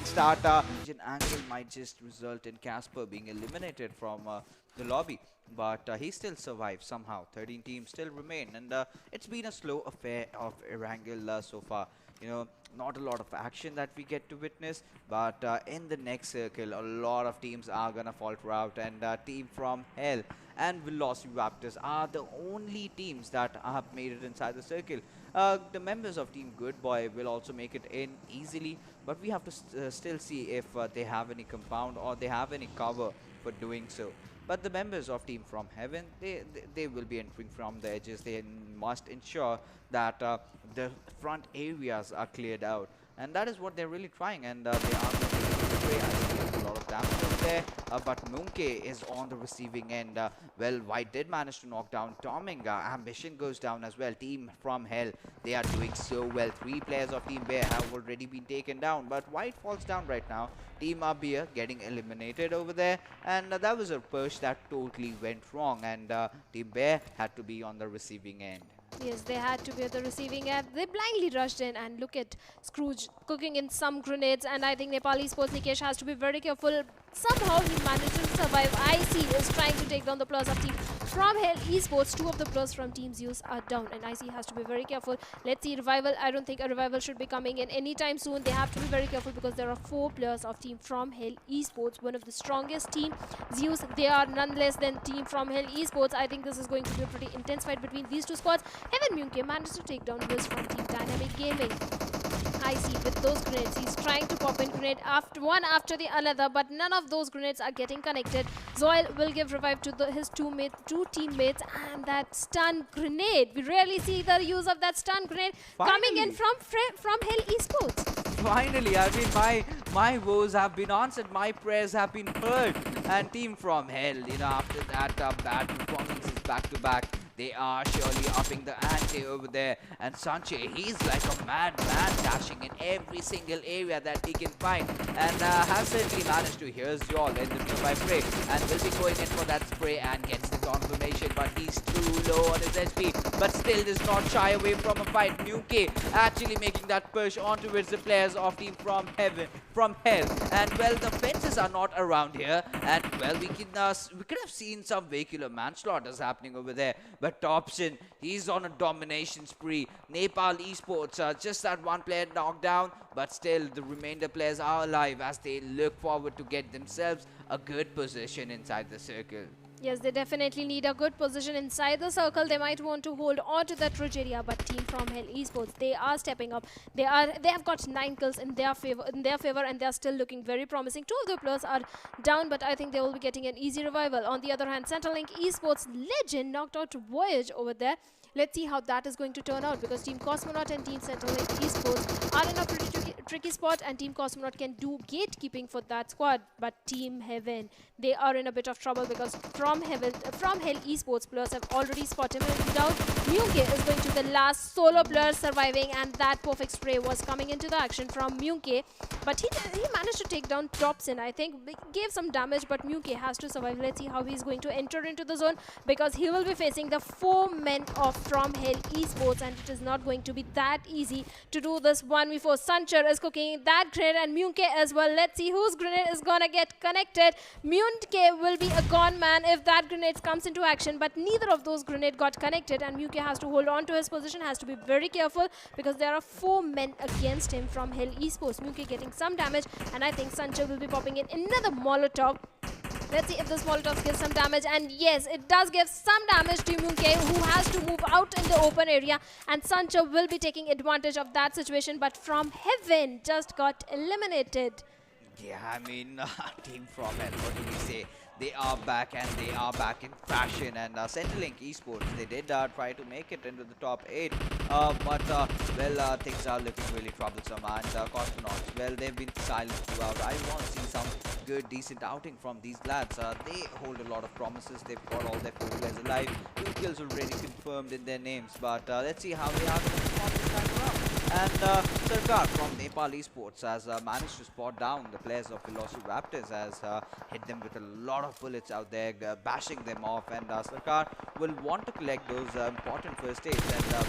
starter. An angle might just result in Casper being eliminated from the lobby, but he still survives somehow. 13 teams still remain, and it's been a slow affair of Erangel so far. You know, not a lot of action that we get to witness, but in the next circle, a lot of teams are gonna falter out, and Team from Hell and Velociraptors are the only teams that have made it inside the circle. The members of Team Good Boy will also make it in easily, but we have to still see if they have any compound or they have any cover for doing so. But the members of Team From Heaven, they will be entering from the edges. They must ensure that the front areas are cleared out, and that is what they're really trying. And they are going to spray. I see a lot of damage over there, but Moonke is on the receiving end. Well, White did manage to knock down Tominga. Ambition goes down as well. Team From Hell, they are doing so well. 3 players of Team Bear have already been taken down, but White falls down right now. Team Abir getting eliminated over there, and that was a push that totally went wrong, and Team Bear had to be on the receiving end. Yes, they had to be at the receiving end. They blindly rushed in, and look at Scrooge cooking in some grenades, and I think Nepali Sports Nikesh has to be very careful. Somehow he managed to survive. IC is trying to take down the players of Team From Hell Esports. 2 of the players from Team Zeus are down, and IC has to be very careful. Let's see Revival. I don't think a Revival should be coming in anytime soon. They have to be very careful because there are 4 players of Team From Hell Esports, one of the strongest team. Zeus, they are none less than Team From Hell Esports. I think this is going to be a pretty intense fight between these 2 squads. Heaven Munke managed to take down Wiz from Team Dynamic Gaming. I see with those grenades, he's trying to pop in grenade one after the another, but none of those grenades are getting connected. Zoil will give revive to his two teammates, and that stun grenade, we rarely see the use of that stun grenade coming in from Hell Esports. Finally, I mean, my woes have been answered, my prayers have been heard, and Team From Hell, you know, after that bad performances back to back, they are surely upping the ante over there. And Sanche, he's like a madman, dashing in every single area that he can find, and has certainly managed to hear Zol in the nearby prey, and will be going in for that spray and gets the confirmation, but he's too low on his HP, but still does not shy away from a fight. Nuke actually making that push onto the players of Team From Hell, and well, the fences are not around here, and well, we could have seen some vehicular manslaughters happening over there, but Topson, he's on a domination spree. Nepal Esports, just that one player knocked down, but still the remainder players are alive as they look forward to get themselves a good position inside the circle. Yes, they definitely need a good position inside the circle. They might want to hold on to that ridge area, but Team From Hell Esports, they are stepping up. They have got 9 kills in their favor, and they are still looking very promising. 2 of the players are down, but I think they will be getting an easy revival. On the other hand, Centrelink Esports legend knocked out Voyage over there. Let's see how that is going to turn out, because Team Cosmonaut and Team Centrelink Esports are in a pretty tricky spot, and Team Cosmonaut can do gatekeeping for that squad. But Team Heaven, they are in a bit of trouble, because From Hell Esports players have already spotted him down. Munke is going to be the last solo player surviving, and that perfect spray was coming into the action from Munke, but he managed to take down Topson. I think gave some damage, but Munke has to survive. Let's see how he's going to enter into the zone, because he will be facing the 4 men of From Hell Esports, and it is not going to be that easy to do this 1v4. Sanchar is cooking that grenade, and Munke as well. Let's see whose grenade is gonna get connected. Munke will be a gone man if that grenade comes into action, but neither of those grenades got connected, and Munke has to hold on to his position, has to be very careful, because there are 4 men against him from Hell Esports. Munke getting some damage, and I think Sanchar will be popping in another Molotov. Let's see if this Molotov gives some damage, and yes, it does give some damage to Munke, who has to move out in the open area, and Sancho will be taking advantage of that situation, but From Heaven just got eliminated. Yeah, I mean, Team From Hell, what do we say? They are back, and they are back in fashion, and Centrelink Esports, they did try to make it into the top 8, but well, things are looking really troublesome, and Cosmonauts, well, they've been silent throughout. I want to see some good, decent outing from these lads. They hold a lot of promises. They've got all their 4 players alive, 2 kills already confirmed in their names, but let's see how they are going to perform this time around. And Sarkar from Nepal Esports has managed to spot down the players of Velociraptors, has hit them with a lot of bullets out there, bashing them off, and Sarkar will want to collect those important first aids, and well,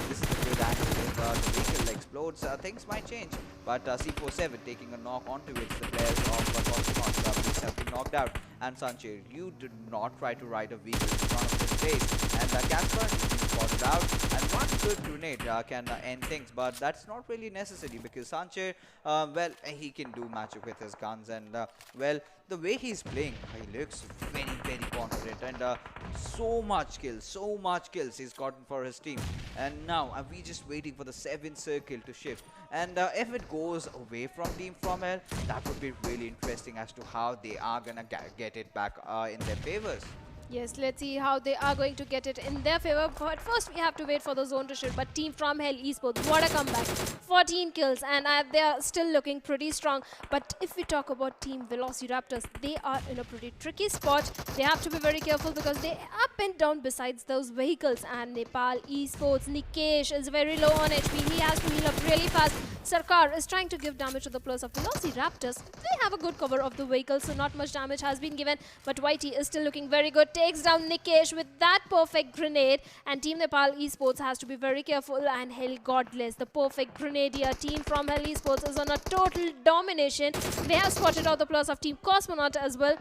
this is a good angle. If the vehicle explodes, things might change, but C47 taking a knock onto it, the players of Cosmonauts have been knocked out, and Sanche, you did not try to ride a vehicle in front of this base, and Casper spotted out, and one good good grenade can end things, but that's not really necessary because Sanche, well, he can do magic with his guns, and well, the way he's playing, he looks very, very confident, and so much kills he's gotten for his team. And now we just waiting for the 7th circle to shift. And if it goes away from Team From Hell, that would be really interesting as to how they are gonna get it back in their favors. Yes, let's see how they are going to get it in their favor. But first, we have to wait for the zone to shift. But Team From Hell Esports, what a comeback. 14 kills, and they are still looking pretty strong. But if we talk about Team Velociraptors, they are in a pretty tricky spot. They have to be very careful because they up and down besides those vehicles. And Nepal Esports, Nikesh is very low on HP. He has to heal up really fast. Sarkar is trying to give damage to the players of Velociraptors. They have a good cover of the vehicles, so not much damage has been given. But Whitey is still looking very good. Takes down Nikesh with that perfect grenade. And Team Nepal Esports has to be very careful. And Hell Godless, the perfect grenadier. Team From Hell Esports is on a total domination. They have spotted out the players of Team Cosmonaut as well.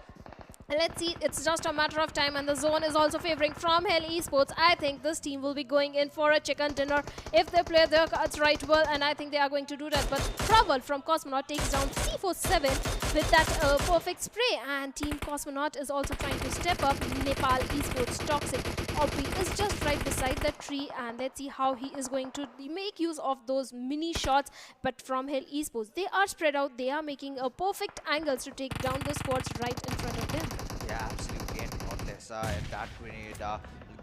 Let's see, it's just a matter of time, and the zone is also favoring From Hell Esports. I think this team will be going in for a chicken dinner if they play their cards right well, and I think they are going to do that. But Praval from Cosmonaut takes down C47 with that perfect spray, and Team Cosmonaut is also trying to step up. Nepal Esports Toxic Oppie is just right beside the tree, and let's see how he is going to make use of those mini shots. But From Hell Esports, they are spread out, they are making a perfect angles to take down the squads right in front of them. Yeah, absolutely. And Godless, if that grenade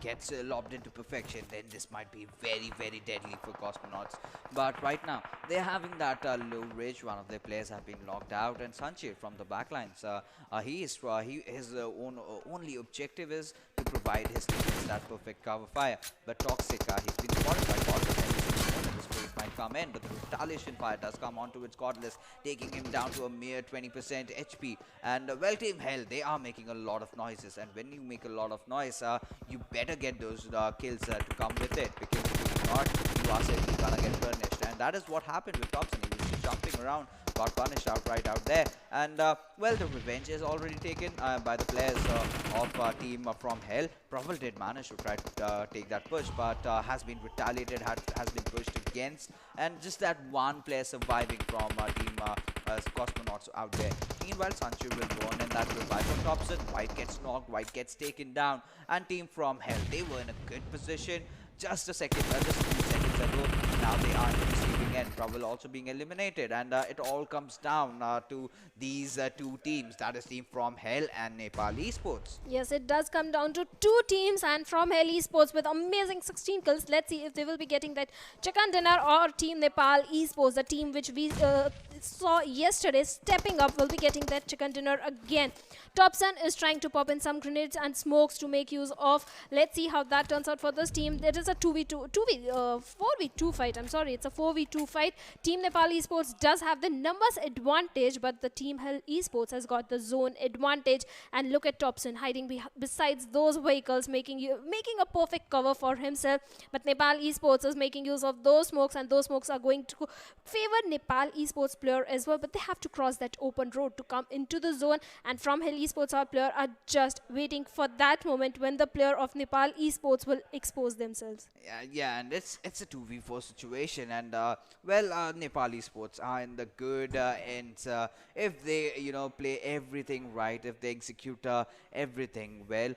gets lobbed into perfection, then this might be very, very deadly for Cosmonauts. But right now, they're having that low ridge. One of their players have been locked out, and Sanchir from the backlines, his only objective is to provide his teammates that perfect cover fire. But Toxic, he's been spotted by Godless, and this wave might come in, but the retaliation fire does come onto its Godless, taking him down to a mere 20% HP. And well, Team Hell, they are making a lot of noises, and when you make a lot of noise, you better get those kills to come with it, because if not, you are certainly gonna get punished. And that is what happened with Thompson. He was just jumping around, got punished outright out there. And well, the revenge is already taken by the players of Team From Hell. Praval did manage to try to take that push, but has been retaliated, has been pushed against, and just that one player surviving from Team Cosmonauts out there. Meanwhile, Sanchu will go on in that revive from Thompson. White gets knocked, White gets taken down, and Team From Hell, they were in a good position just a second, just a few seconds ago. Now they are in the receiving end. Praval also being eliminated, and it all comes down to these two teams, that is Team From Hell and Nepal Esports. Yes, it does come down to two teams, and From Hell Esports with amazing 16 kills. Let's see if they will be getting that chicken dinner, or Team Nepal Esports, the team which we saw yesterday stepping up, will be getting that chicken dinner again. Thompson is trying to pop in some grenades and smokes to make use of. Let's see how that turns out for this team. It is a 4v2 fight. I'm sorry, it's a 4v2 fight. Team Nepal Esports does have the numbers advantage, but the Team Hell Esports has got the zone advantage. And look at Thompson hiding besides those vehicles, making a perfect cover for himself. But Nepal Esports is making use of those smokes, and those smokes are going to favor Nepal Esports player as well. But they have to cross that open road to come into the zone, and From Hell Esports, our player, are just waiting for that moment when the player of Nepal Esports will expose themselves. Yeah, and it's a 2v4 situation, and well, Nepal Esports are in the good ends. If they play everything right, if they execute everything well,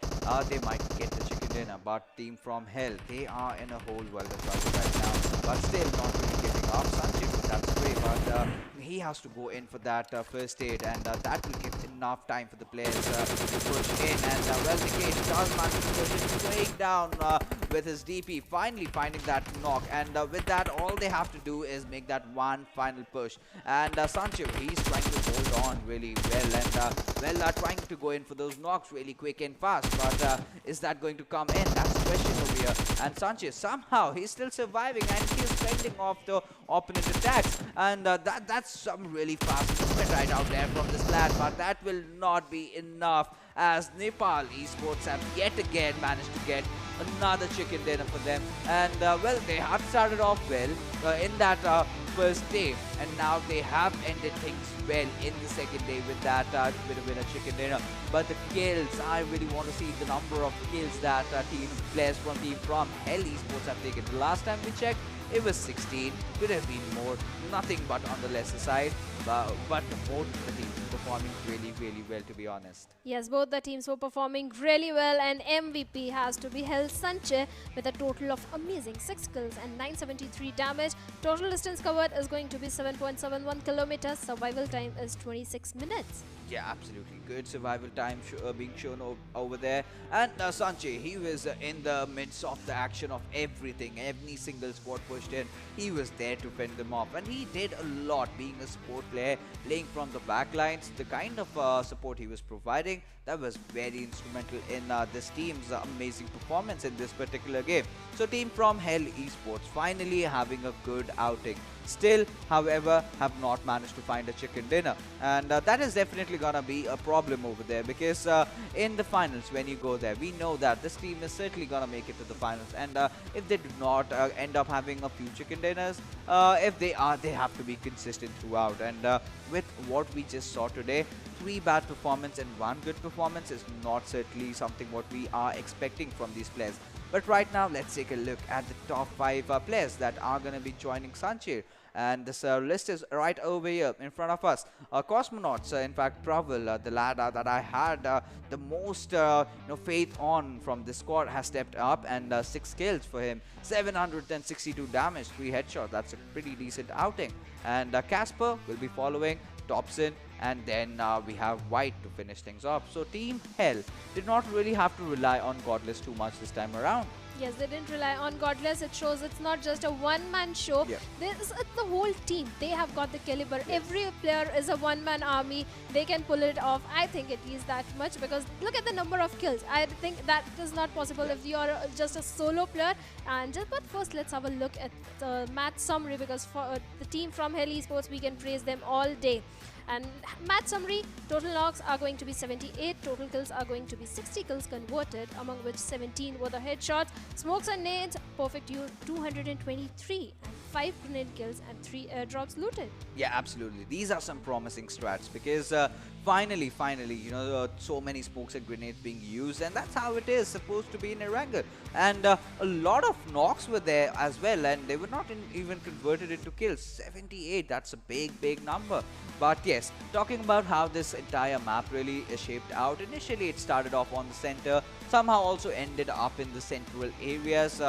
they might get the chicken dinner. But Team From Hell, they are in a whole world of trouble right now, but still not really giving up. Sanchit, that's great, but he has to go in for that first aid, and that will give enough time for the players to push in. And well, Nikesh does manage to push it, going down with his DP, finally finding that knock. And with that, all they have to do is make that one final push. And Sancho, he's trying to hold on really well, and well, trying to go in for those knocks really quick and fast. But is that going to come in? That's the question over here. And Sanchez, somehow he's still surviving, and he's fending off the opponent attacks. And that's some really fast movement right out there from this lad, but that will not be enough, as Nepal Esports have yet again managed to get another chicken dinner for them. And well, they had started off well in that first day, and now they have ended things well in the second day with that winner chicken dinner. But the kills, I really want to see the number of kills that players from Hell Esports have taken. The last time we checked, it was 16. Could have been more, nothing but on the lesser side. But both the teams performing really well, to be honest. Yes, both the teams were performing really well, and MVP has to be held Sanche with a total of amazing 6 kills and 973 damage. Total distance covered is going to be 7.71 kilometers. Survival time is 26 minutes. Yeah, absolutely. Good survival time being shown over there. And Sanche, he was in the midst of the action of everything. Every single squad pushed in. He was there to fend them off. And he did a lot, being a support player, playing from the back lines. The kind of support he was providing, that was very instrumental in this team's amazing performance in this particular game. So team from Hell Esports finally having a good outing. Still, however, have not managed to find a chicken dinner, and that is definitely gonna be a problem over there, because in the finals, when you go there, we know that this team is certainly gonna make it to the finals. And if they do not end up having a few chicken dinners, if they are, they have to be consistent throughout. And with what we just saw today, 3 bad performance and 1 good performance is not certainly something what we are expecting from these players. But right now, let's take a look at the top 5 players that are going to be joining Sanche. And this list is right over here in front of us. Cosmonauts, in fact, Pravel, the lad that I had the most faith on from this squad, has stepped up, and 6 kills for him. 762 damage, 3 headshots. That's a pretty decent outing. And Casper will be following, Dobson, and then we have White to finish things off. So Team Hell did not really have to rely on Godless too much this time around. Yes, they didn't rely on Godless. It shows it's not just a one-man show. Yeah. It's the whole team. They have got the caliber. Yes. Every player is a one-man army. They can pull it off. I think at least that much, because look at the number of kills. I think that is not possible if you're just a solo player. But first, let's have a look at the match summary, because for the team from Hell Esports, we can praise them all day. And match summary, total knocks are going to be 78, total kills are going to be 60 kills converted, among which 17 were the headshots, smokes and nades, perfect use 223, and 5 grenade kills and 3 airdrops looted. Yeah, absolutely. These are some promising strats, because finally, so many smokes and grenades being used, and that's how it is supposed to be in Erangel. And a lot of knocks were there as well, and they were not even converted into kills. 78, that's a big number. But yes, talking about how this entire map really is shaped out, initially it started off on the center, somehow also ended up in the central areas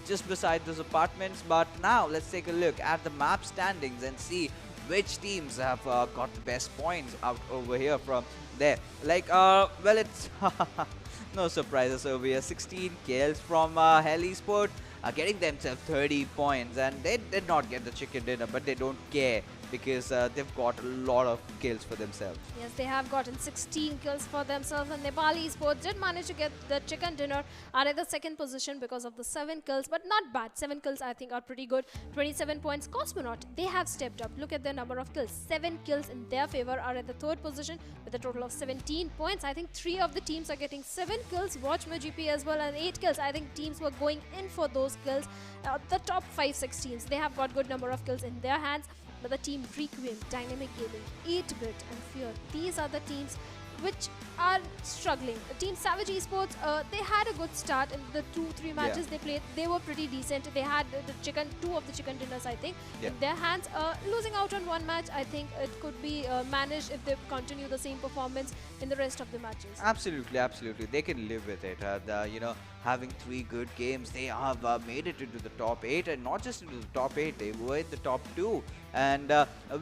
just beside those apartments. But now let's take a look at the map standings and see which teams have got the best points out over here from there. Well, it's no surprises over here. 16 kills from Hell Esports, getting themselves 30 points, and they did not get the chicken dinner, but they don't care, because they've got a lot of kills for themselves. Yes, they have gotten 16 kills for themselves, and Nepali Esports did manage to get the chicken dinner, are at the second position because of the 7 kills, but not bad. 7 kills I think are pretty good. 27 points. Cosmonaut, they have stepped up. Look at their number of kills. 7 kills in their favor, are at the third position with a total of 17 points. I think 3 of the teams are getting 7 kills. Watchma GP as well, and 8 kills. I think teams were going in for those kills. The top 5-6 teams, they have got good number of kills in their hands. But the team Requiem, Dynamic Gaming, 8-Bit and Fear, these are the teams which are struggling. Team Savage Esports, they had a good start in the 2-3 matches they played. They were pretty decent. They had the 2 of the chicken dinners, I think, in their hands. Losing out on 1 match, I think it could be managed if they continue the same performance in the rest of the matches. Absolutely. They can live with it. Having 3 good games, they have made it into the top 8, and not just into the top 8, they were in the top 2. And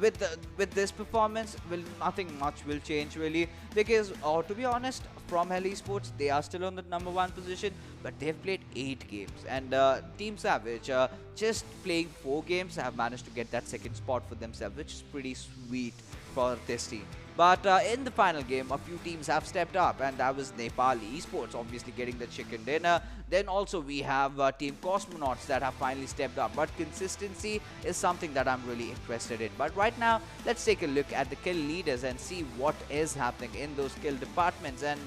with this performance, nothing much will change really, because to be honest, from Hell Esports, they are still on the number 1 position, but they've played 8 games, and Team Savage, just playing 4 games, have managed to get that second spot for themselves, which is pretty sweet for this team. But in the final game, a few teams have stepped up, and that was Nepali Esports obviously getting the chicken dinner. Then also we have Team Cosmonauts that have finally stepped up. But consistency is something that I'm really interested in. But right now, let's take a look at the kill leaders and see what is happening in those kill departments. And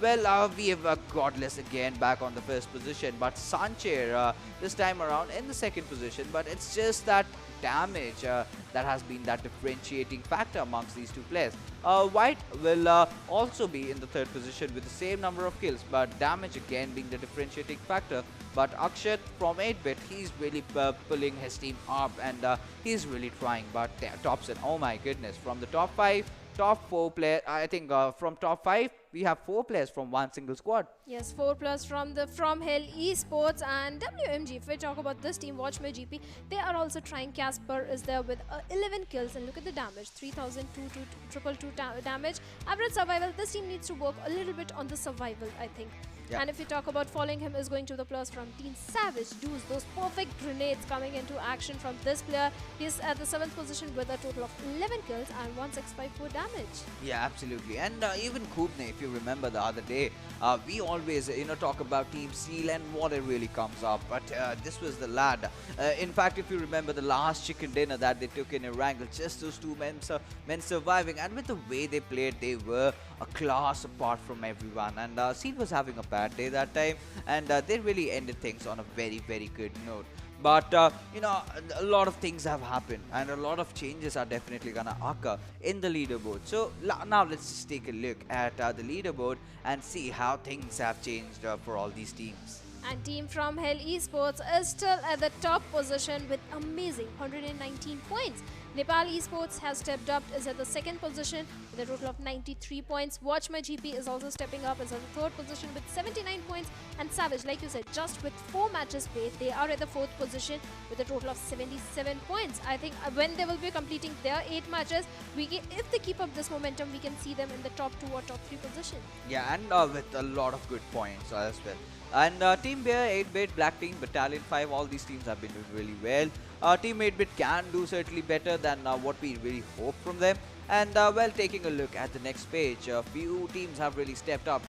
Well, we have Godless again back on the first position, but Sancher this time around in the second position. But it's just that damage that has been that differentiating factor amongst these two players. White will also be in the third position with the same number of kills, but damage again being the differentiating factor. But Akshat from 8-bit, he's really pulling his team up, and he's really trying. But Topson, oh my goodness, from the top 5, top 4 players, I think from top 5, we have 4 players from one single squad. Yes, 4 plus from the From Hell Esports and WMG. If we talk about this team, Watch My GP, they are also trying. Casper is there with 11 kills, and look at the damage, 3,222 damage. Average survival, this team needs to work a little bit on the survival, I think. Yeah. And if we talk about following him is going to the plus from Team Savage. Dudes, those perfect grenades coming into action from this player. He's at the 7th position with a total of 11 kills and 1654 damage. Yeah, absolutely. And even Kubne, if you remember the other day, we always talk about Team Seal and what it really comes up. But this was the lad. In fact, if you remember the last chicken dinner that they took in Erangel, just those two men surviving, and with the way they played, they were a class apart from everyone. And Seal was having a bad day that time, and they really ended things on a very, very good note. But a lot of things have happened, and a lot of changes are definitely gonna occur in the leaderboard. So now let's just take a look at the leaderboard and see how things have changed for all these teams. And Team From Hell Esports is still at the top position with amazing 119 points. Nepal Esports has stepped up, is at the 2nd position with a total of 93 points. Watch My GP is also stepping up, is at the 3rd position with 79 points. And Savage, like you said, just with 4 matches played, they are at the 4th position with a total of 77 points. I think when they will be completing their 8 matches, if they keep up this momentum, we can see them in the top 2 or top 3 position. Yeah, and with a lot of good points as well. And Team Bear, 8-bit, Black Team, Battalion 5, all these teams have been doing really well. Team 8-bit can do certainly better than what we really hope from them. And well, taking a look at the next page, a few teams have really stepped up.